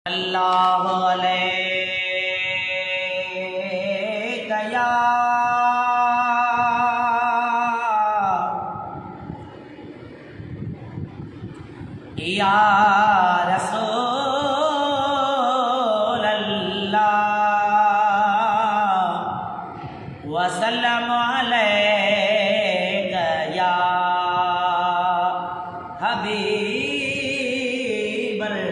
अल्लाह अलैका या रसूल अल्लाह वसल्लम अलैका या हबीब अल्लाह।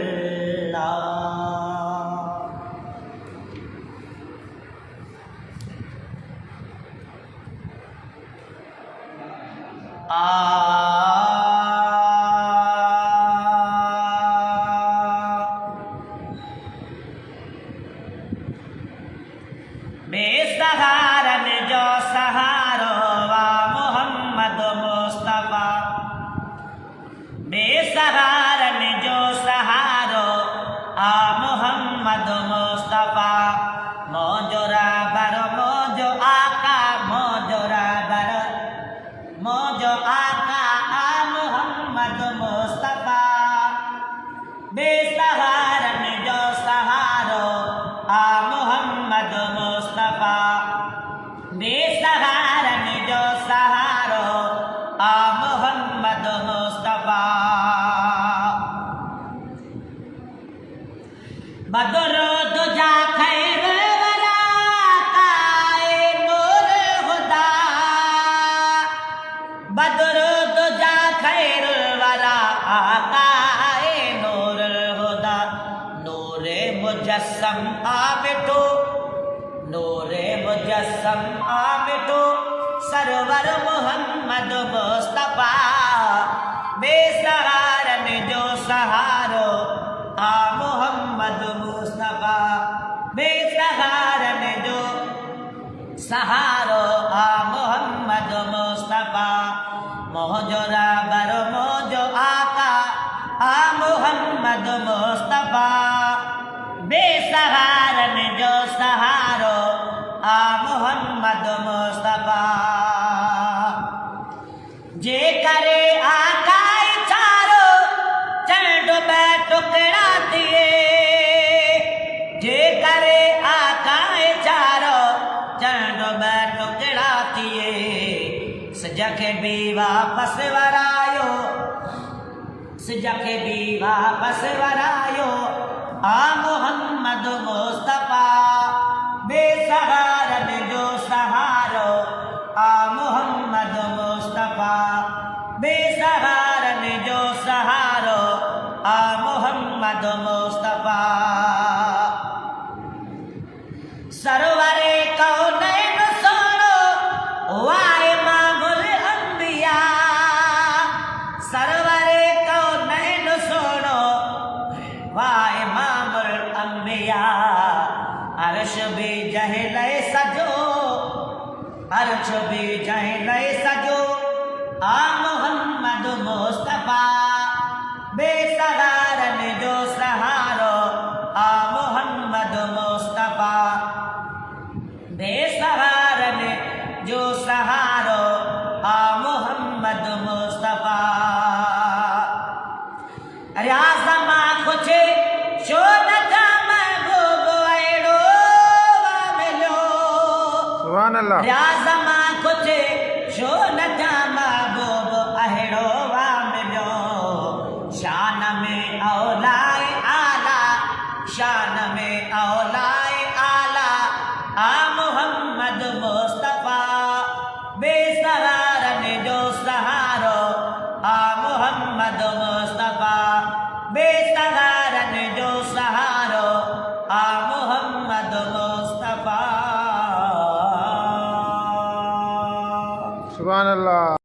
बेसहारन जो सहारो वा मोहम्मद मुस्तफा, बेसहारन जो सहारो आ मोहम्मद मुस्तफा। मोजोरा बर मोजो आका, मोजोरा बर मोजो आका आ मोहम्मद मुस्तफा। बेसहारन जो सहारो आ मोहम्मद मुस्तफा, बेसहारन जो सहारो आ मोहम्मद मुस्तफा। बदर दुजा खैर वरा काए नूर खुदा, बदर दुजा खैर वरा आकाए नूर खुदा। नूरे मुजस्सम आबिदो, नूरे मुजस्सम आबिदो सरवर मोहम्मद मुस्तफा। बेसहारन जो सहारो आ मोहम्मद मुस्तफा, बेसहारन जो सहारो आ मोहम्मद मुस्तफा। मोजोरा बर मोजो आका आ मोहम्मद मुस्तफा। बेसहारन जो सहारो आ मोहम्मद मुस्तफा। जे करे आका चारो चंड पे टुकड़ा दिए, जे करे आका चारो चंड पे टुकड़ा दिए। सजके भी वापस वरायो, सजके भी वापस वरायो आ मोहम्मद मुस्तफा। बेसहारन जो सहारो आ मोहम्मद मुस्तफा, बेसहारन जो सहारो आ मोहम्मद मुस्तफा। सरवरे कौनैन सोनो वाए मामुल अंबिया, सरवरे कौनैन सोनो वाए मामुल अंबिया। अर्श भी जहले सजो, अर्श भी जहले सजो आ मोहम्मद मुस्तफा। बेसहारन जो सहारो आ मोहम्मद मुस्तफा, बेसहारन जो सहारो आ मोहम्मद मुस्तफा। राज़मा खुचे शो न राज़मा खुचे शो न महबूब अहिड़ो वा मिलो। शान में औलाए आला, शान में औलाए आला आ मोहम्मद मुस्तफा। बेसहारन जो सहारो आ मोहम्मद मुस्तफा, बेसहारन जो सहारो आ मोहम्मद मुस्तफा। सुभान अल्लाह।